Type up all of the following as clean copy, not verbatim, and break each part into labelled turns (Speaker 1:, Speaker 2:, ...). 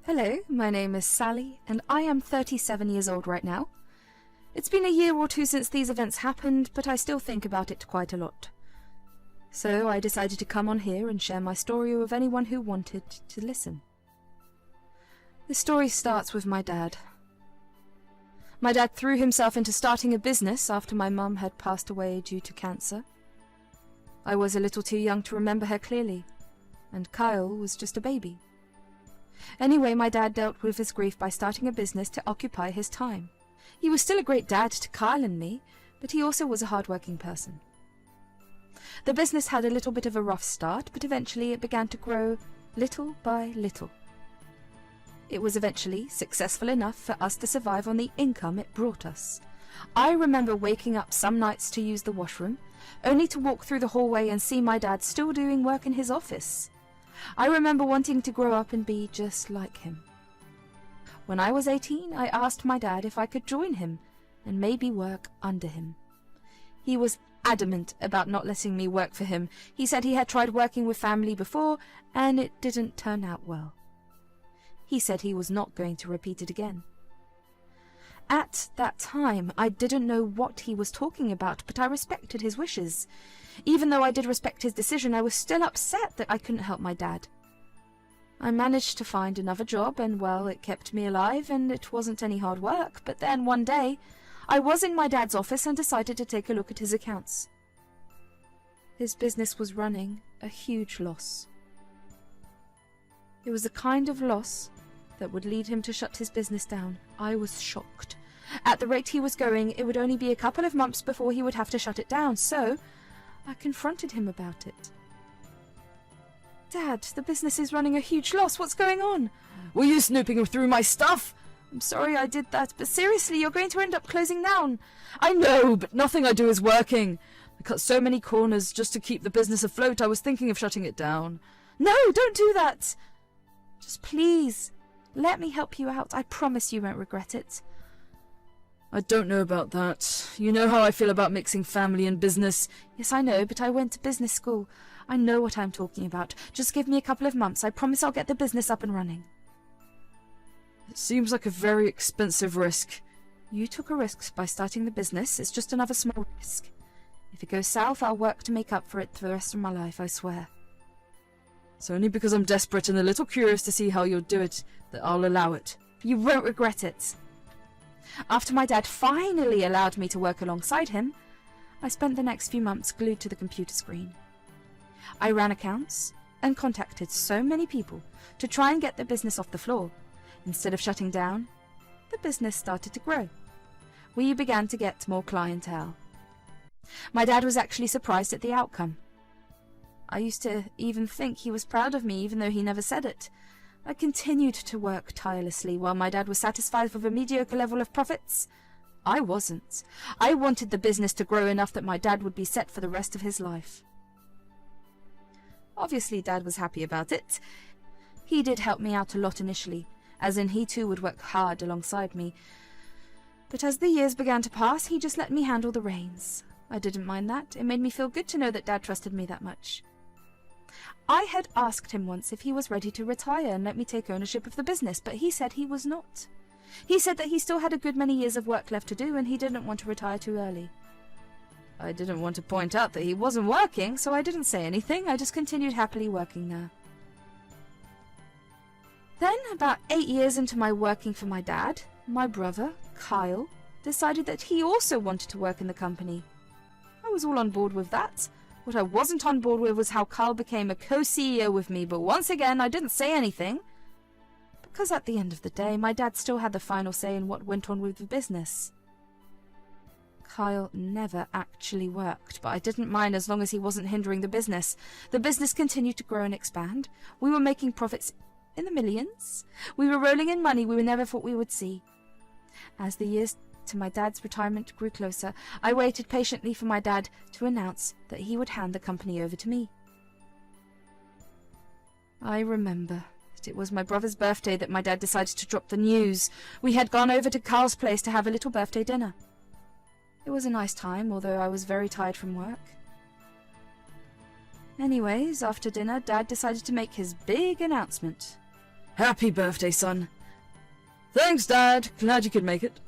Speaker 1: Hello, my name is Sally, and I am 37 years old right now. It's been a year or two since these events happened, but I still think about it quite a lot. So I decided to come on here and share my story with anyone who wanted to listen. The story starts with my dad. My dad threw himself into starting a business after my mum had passed away due to cancer. I was a little too young to remember her clearly, and Kyle was just a baby. Anyway, my dad dealt with his grief by starting a business to occupy his time. He was still a great dad to Kyle and me, but he also was a hard-working person. The business had a little bit of a rough start, but eventually it began to grow little by little. It was eventually successful enough for us to survive on the income it brought us. I remember waking up some nights to use the washroom, only to walk through the hallway and see my dad still doing work in his office. I remember wanting to grow up and be just like him. When I was 18, I asked my dad if I could join him and maybe work under him. He was adamant about not letting me work for him. He said he had tried working with family before and it didn't turn out well. He said he was not going to repeat it again. At that time, I didn't know what he was talking about, but I respected his wishes. Even though I did respect his decision, I was still upset that I couldn't help my dad. I managed to find another job, and well, it kept me alive, and it wasn't any hard work. But then one day, I was in my dad's office and decided to take a look at his accounts. His business was running a huge loss. It was the kind of loss that would lead him to shut his business down. I was shocked. At the rate he was going, it would only be a couple of months before he would have to shut it down, so I confronted him about it. Dad, the business is running a huge loss. What's going on?
Speaker 2: Were you snooping through my stuff?
Speaker 1: I'm sorry I did that, but seriously, you're going to end up closing down.
Speaker 2: I know, but nothing I do is working. I cut so many corners just to keep the business afloat, I was thinking of shutting it down.
Speaker 1: No, don't do that. Just please, let me help you out. I promise you won't regret it.
Speaker 2: I don't know about that. You know how I feel about mixing family and business.
Speaker 1: Yes, I know, but I went to business school. I know what I'm talking about. Just give me a couple of months. I promise I'll get the business up and running.
Speaker 2: It seems like a very expensive risk.
Speaker 1: You took a risk by starting the business. It's just another small risk. If it goes south, I'll work to make up for it for the rest of my life, I swear.
Speaker 2: It's only because I'm desperate and a little curious to see how you'll do it that I'll allow it.
Speaker 1: You won't regret it. After my dad finally allowed me to work alongside him, I spent the next few months glued to the computer screen. I ran accounts and contacted so many people to try and get the business off the floor. Instead of shutting down, the business started to grow. We began to get more clientele. My dad was actually surprised at the outcome. I used to even think he was proud of me, even though he never said it. I continued to work tirelessly while my dad was satisfied with a mediocre level of profits. I wasn't. I wanted the business to grow enough that my dad would be set for the rest of his life. Obviously, Dad was happy about it. He did help me out a lot initially, as in he too would work hard alongside me. But as the years began to pass, he just let me handle the reins. I didn't mind that. It made me feel good to know that Dad trusted me that much. I had asked him once if he was ready to retire and let me take ownership of the business, but he said he was not. He said that he still had a good many years of work left to do and he didn't want to retire too early. I didn't want to point out that he wasn't working, so I didn't say anything. I just continued happily working there. Then, about 8 years into my working for my dad, my brother, Kyle, decided that he also wanted to work in the company. I was all on board with that. What I wasn't on board with was how Kyle became a co-CEO with me, but once again, I didn't say anything. Because at the end of the day, my dad still had the final say in what went on with the business. Kyle never actually worked, but I didn't mind as long as he wasn't hindering the business. The business continued to grow and expand. We were making profits in the millions. We were rolling in money we never thought we would see. As the years to my dad's retirement grew closer, I waited patiently for my dad to announce that he would hand the company over to me. I remember that it was my brother's birthday that my dad decided to drop the news. We had gone over to Carl's place to have a little birthday dinner. It was a nice time, although I was very tired from work. Anyways, after dinner, Dad decided to make his big announcement.
Speaker 2: Happy birthday, son. Thanks, Dad. Glad you could make it.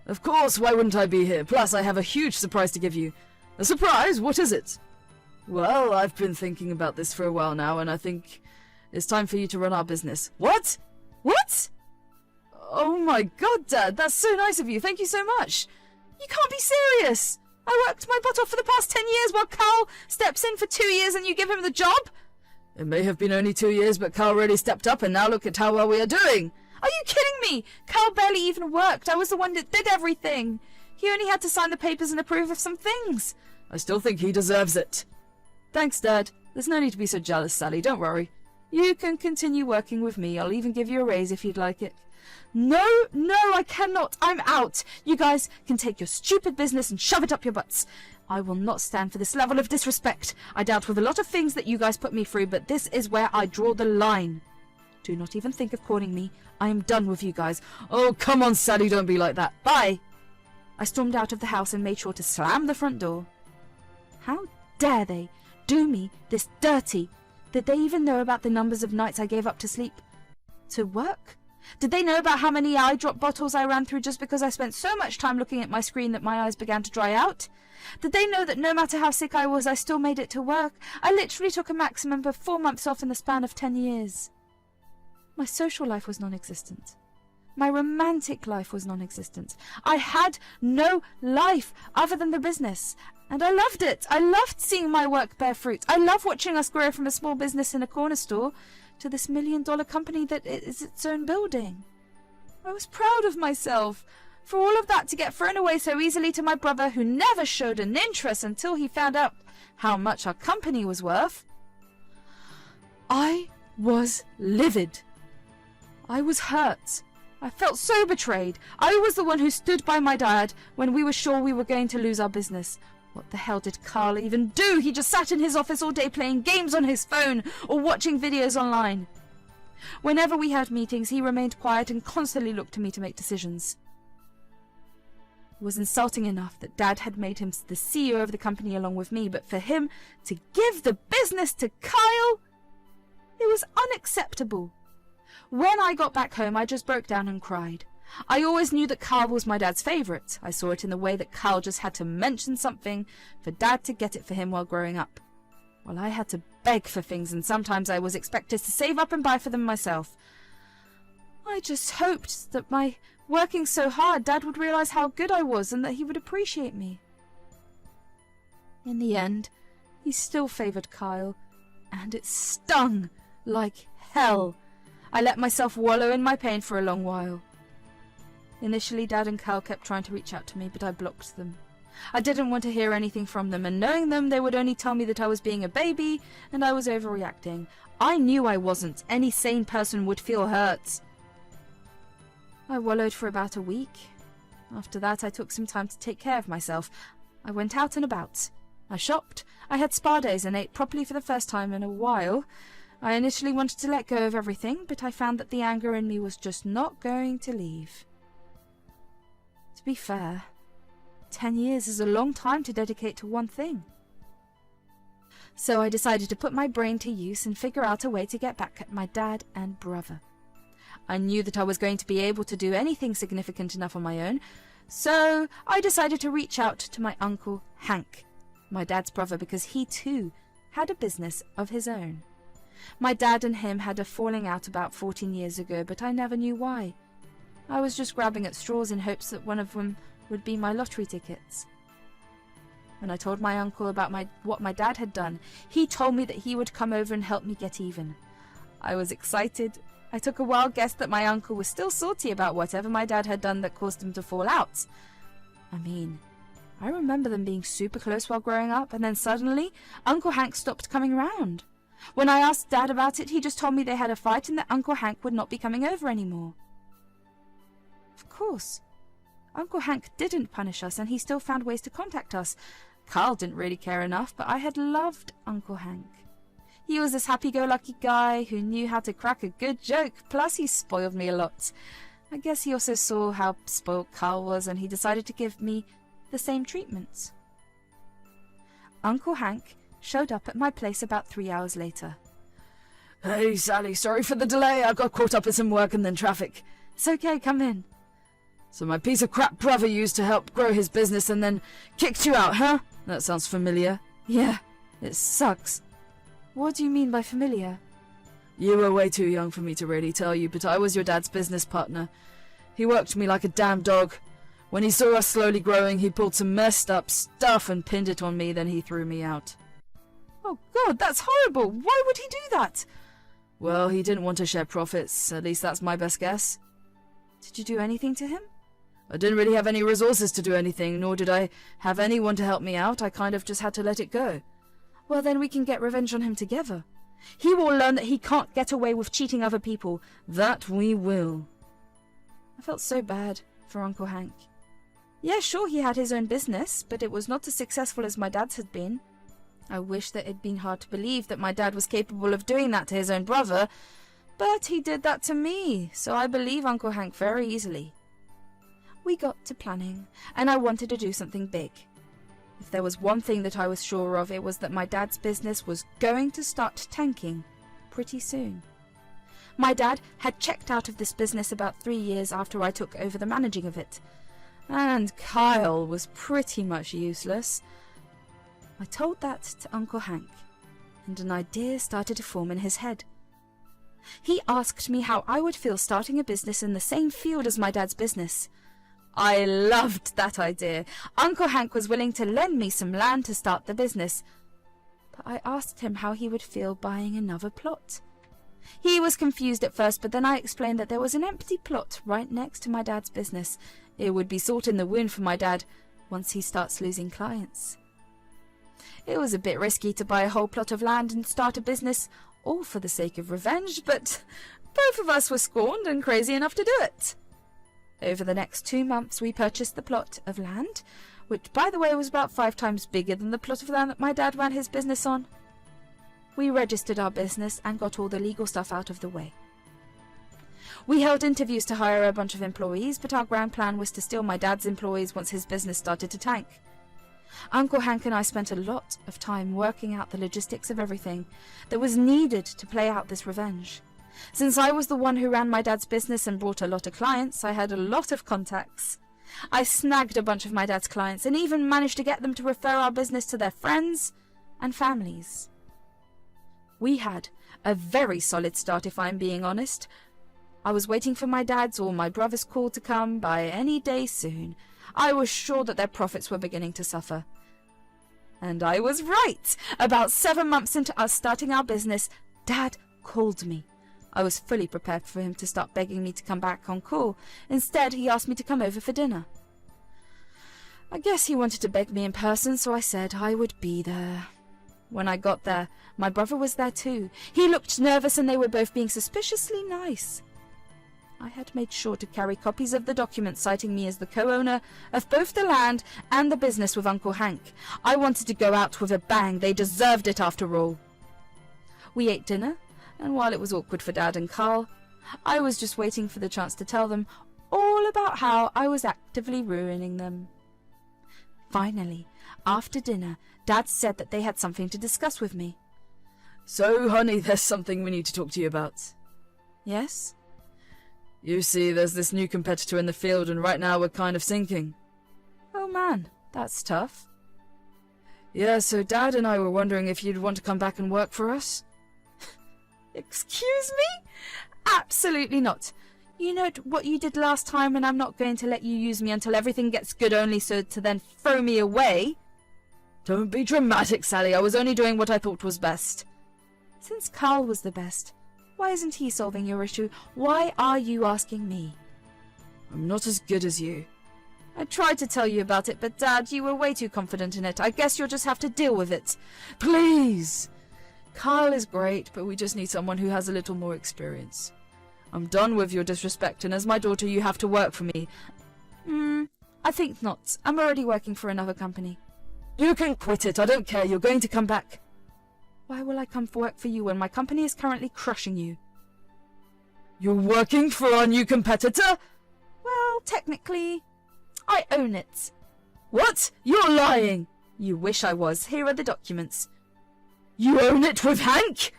Speaker 2: Of course, why wouldn't I be here? Plus, I have a huge surprise to give you. A surprise? What is it? Well, I've been thinking about this for a while now, and I think it's time for you to run our business. What? What? Oh my god, Dad, that's so nice of you. Thank you so much. You can't be serious. I worked my butt off for the past 10 years while Carl steps in for 2 years and you give him the job? It may have been only 2 years, but Carl really stepped up, and now look at how well we are doing. Are you kidding me? Carl barely even worked. I was the one that did everything. He only had to sign the papers and approve of some things. I still think he deserves it. Thanks, Dad. There's no need to be so jealous, Sally. Don't worry. You can continue working with me. I'll even give you a raise if you'd like it. No, I cannot. I'm out. You guys can take your stupid business and shove it up your butts. I will not stand for this level of disrespect. I dealt with a lot of things that you guys put me through, but this is where I draw the line. Do not even think of calling me. I am done with you guys. Oh, come on, Sally, don't be like that. Bye. I stormed out of the house and made sure to slam the front door. How dare they do me this dirty? Did they even know about the numbers of nights I gave up to sleep? To work? Did they know about how many eye drop bottles I ran through just because I spent so much time looking at my screen that my eyes began to dry out? Did they know that no matter how sick I was, I still made it to work? I literally took a maximum of 4 months off in the span of 10 years. My social life was non-existent. My romantic life was non-existent. I had no life other than the business. And I loved it. I loved seeing my work bear fruit. I love watching us grow from a small business in a corner store to this $1 million company that is its own building. I was proud of myself. For all of that to get thrown away so easily to my brother, who never showed an interest until he found out how much our company was worth. I was livid. I was hurt. I felt so betrayed. I was the one who stood by my dad when we were sure we were going to lose our business. What the hell did Carl even do? He just sat in his office all day playing games on his phone or watching videos online. Whenever we had meetings, he remained quiet and constantly looked to me to make decisions. It was insulting enough that Dad had made him the CEO of the company along with me, but for him to give the business to Kyle, it was unacceptable. When I got back home, I just broke down and cried. I always knew that Carl was my dad's favourite. I saw it in the way that Carl just had to mention something for Dad to get it for him while growing up. Well, I had to beg for things, and sometimes I was expected to save up and buy for them myself. I just hoped that by working so hard, Dad would realise how good I was and that he would appreciate me. In the end, he still favoured Kyle, and it stung like hell. I let myself wallow in my pain for a long while. Initially, Dad and Kyle kept trying to reach out to me, but I blocked them. I didn't want to hear anything from them, and knowing them, they would only tell me that I was being a baby and I was overreacting. I knew I wasn't. Any sane person would feel hurt. I wallowed for about a week. After that, I took some time to take care of myself. I went out and about. I shopped. I had spa days and ate properly for the first time in a while. I initially wanted to let go of everything, but I found that the anger in me was just not going to leave. To be fair, 10 years is a long time to dedicate to one thing. So I decided to put my brain to use and figure out a way to get back at my dad and brother. I knew that I was going to be able to do anything significant enough on my own, so I decided to reach out to my uncle Hank, my dad's brother, because he too had a business of his own. My dad and him had a falling out about 14 years ago, but I never knew why. I was just grabbing at straws in hopes that one of them would be my lottery tickets. When I told my uncle about what my dad had done, he told me that he would come over and help me get even. I was excited. I took a wild guess that my uncle was still salty about whatever my dad had done that caused him to fall out. I mean, I remember them being super close while growing up, and then suddenly Uncle Hank stopped coming round. When I asked Dad about it, he just told me they had a fight and that Uncle Hank would not be coming over anymore. Of course, Uncle Hank didn't punish us, and he still found ways to contact us. Carl didn't really care enough, but I had loved Uncle Hank. He was this happy-go-lucky guy who knew how to crack a good joke, plus he spoiled me a lot. I guess he also saw how spoiled Carl was, and he decided to give me the same treatment. Uncle Hank showed up at my place about 3 hours later. Hey, Sally, sorry for the delay. I got caught up in some work and then traffic.
Speaker 1: It's okay, come in.
Speaker 2: So my piece of crap brother used to help grow his business and then kicked you out, huh? That sounds familiar.
Speaker 1: Yeah, it sucks. What do you mean by familiar?
Speaker 2: You were way too young for me to really tell you, but I was your dad's business partner. He worked me like a damn dog. When he saw us slowly growing, he pulled some messed up stuff and pinned it on me, then he threw me out.
Speaker 1: Oh God, that's horrible. Why would he do that?
Speaker 2: Well, he didn't want to share profits. At least that's my best guess.
Speaker 1: Did you do anything to him?
Speaker 2: I didn't really have any resources to do anything, nor did I have anyone to help me out. I kind of just had to let it go.
Speaker 1: Well, then we can get revenge on him together. He will learn that he can't get away with cheating other people.
Speaker 2: That we will.
Speaker 1: I felt so bad for Uncle Hank. Yeah, sure, he had his own business, but it was not as successful as my dad's had been. I wish that it'd been hard to believe that my dad was capable of doing that to his own brother, but he did that to me, so I believe Uncle Hank very easily. We got to planning, and I wanted to do something big. If there was one thing that I was sure of, it was that my dad's business was going to start tanking pretty soon. My dad had checked out of this business about 3 years after I took over the managing of it, and Kyle was pretty much useless. I told that to Uncle Hank, and an idea started to form in his head. He asked me how I would feel starting a business in the same field as my dad's business. I loved that idea. Uncle Hank was willing to lend me some land to start the business, but I asked him how he would feel buying another plot. He was confused at first, but then I explained that there was an empty plot right next to my dad's business. It would be salt in the wound for my dad once he starts losing clients. It was a bit risky to buy a whole plot of land and start a business, all for the sake of revenge, but both of us were scorned and crazy enough to do it. Over the next 2 months, we purchased the plot of land, which, by the way, was about 5 times bigger than the plot of land that my dad ran his business on. We registered our business and got all the legal stuff out of the way. We held interviews to hire a bunch of employees, but our grand plan was to steal my dad's employees once his business started to tank. Uncle Hank and I spent a lot of time working out the logistics of everything that was needed to play out this revenge. Since I was the one who ran my dad's business and brought a lot of clients, I had a lot of contacts. I snagged a bunch of my dad's clients and even managed to get them to refer our business to their friends and families. We had a very solid start, if I'm being honest. I was waiting for my dad's or my brother's call to come by any day soon. I was sure that their profits were beginning to suffer. And I was right. About 7 months into us starting our business, Dad called me. I was fully prepared for him to start begging me to come back on call. Instead, he asked me to come over for dinner. I guess he wanted to beg me in person, so I said I would be there. When I got there, my brother was there too. He looked nervous and they were both being suspiciously nice. I had made sure to carry copies of the documents citing me as the co-owner of both the land and the business with Uncle Hank. I wanted to go out with a bang. They deserved it after all. We ate dinner, and while it was awkward for Dad and Carl, I was just waiting for the chance to tell them all about how I was actively ruining them. Finally, after dinner, Dad said that they had something to discuss with me.
Speaker 2: So, honey, there's something we need to talk to you about.
Speaker 1: Yes?
Speaker 2: You see, there's this new competitor in the field, and right now we're kind of sinking.
Speaker 1: Oh man, that's tough.
Speaker 2: Yeah, so Dad and I were wondering if you'd want to come back and work for us?
Speaker 1: Excuse me? Absolutely not. You know what you did last time, and I'm not going to let you use me until everything gets good, only so to then throw me away.
Speaker 2: Don't be dramatic, Sally. I was only doing what I thought was best.
Speaker 1: Since Carl was the best, why isn't he solving your issue? Why are you asking me?
Speaker 2: I'm not as good as you.
Speaker 1: I tried to tell you about it, but Dad, you were way too confident in it. I guess you'll just have to deal with it.
Speaker 2: Please! Kyle is great, but we just need someone who has a little more experience. I'm done with your disrespect, and as my daughter, you have to work for me.
Speaker 1: I think not. I'm already working for another company.
Speaker 2: You can quit it. I don't care. You're going to come back.
Speaker 1: Why will I come for work for you when my company is currently crushing you?
Speaker 2: You're working for our new competitor?
Speaker 1: Well, technically, I own it.
Speaker 2: What? You're lying!
Speaker 1: You wish I was. Here are the documents.
Speaker 2: You own it with Hank?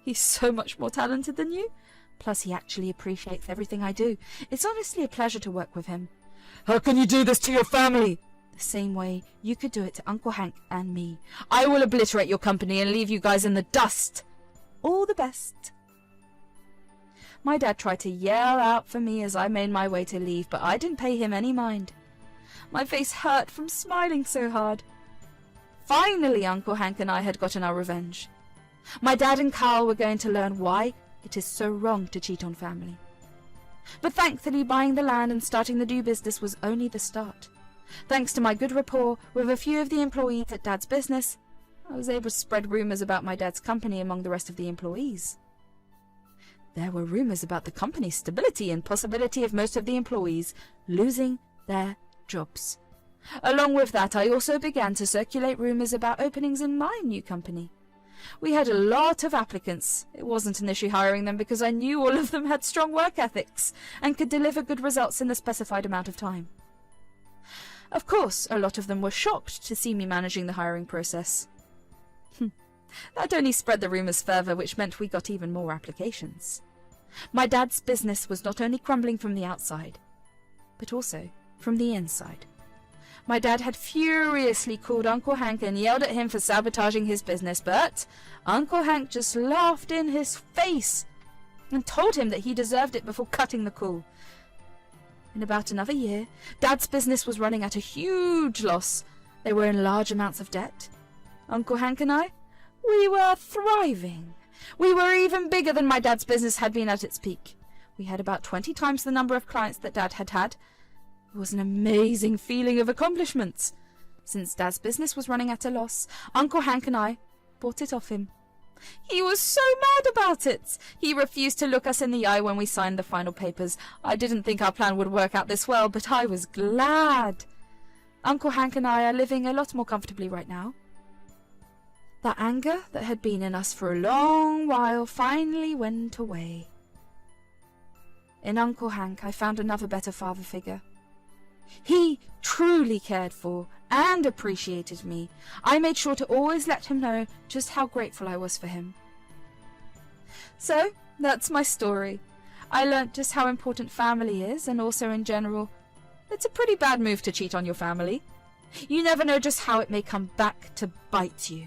Speaker 1: He's so much more talented than you. Plus, he actually appreciates everything I do. It's honestly a pleasure to work with him.
Speaker 2: How can you do this to your family?
Speaker 1: The same way you could do it to Uncle Hank and me. I will obliterate your company and leave you guys in the dust. All the best. My dad tried to yell out for me as I made my way to leave, but I didn't pay him any mind. My face hurt from smiling so hard. Finally, Uncle Hank and I had gotten our revenge. My dad and Carl were going to learn why it is so wrong to cheat on family. But thankfully, buying the land and starting the new business was only the start. Thanks to my good rapport with a few of the employees at Dad's business, I was able to spread rumours about my dad's company among the rest of the employees. There were rumours about the company's stability and possibility of most of the employees losing their jobs. Along with that, I also began to circulate rumours about openings in my new company. We had a lot of applicants. It wasn't an issue hiring them because I knew all of them had strong work ethics and could deliver good results in the specified amount of time. Of course, a lot of them were shocked to see me managing the hiring process. That only spread the rumours further, which meant we got even more applications. My dad's business was not only crumbling from the outside, but also from the inside. My dad had furiously called Uncle Hank and yelled at him for sabotaging his business, but Uncle Hank just laughed in his face and told him that he deserved it before cutting the call. In about another year, Dad's business was running at a huge loss. They were in large amounts of debt. Uncle Hank and I, we were thriving. We were even bigger than my dad's business had been at its peak. We had about 20 times the number of clients that Dad had had. It was an amazing feeling of accomplishment. Since Dad's business was running at a loss, Uncle Hank and I bought it off him. He was so mad about it. He refused to look us in the eye when we signed the final papers. I didn't think our plan would work out this well, but I was glad. Uncle Hank and I are living a lot more comfortably right now. The anger that had been in us for a long while finally went away. In Uncle Hank, I found another better father figure. He truly cared for and appreciated me. I made sure to always let him know just how grateful I was for him. So, that's my story. I learnt just how important family is, and also in general, it's a pretty bad move to cheat on your family. You never know just how it may come back to bite you.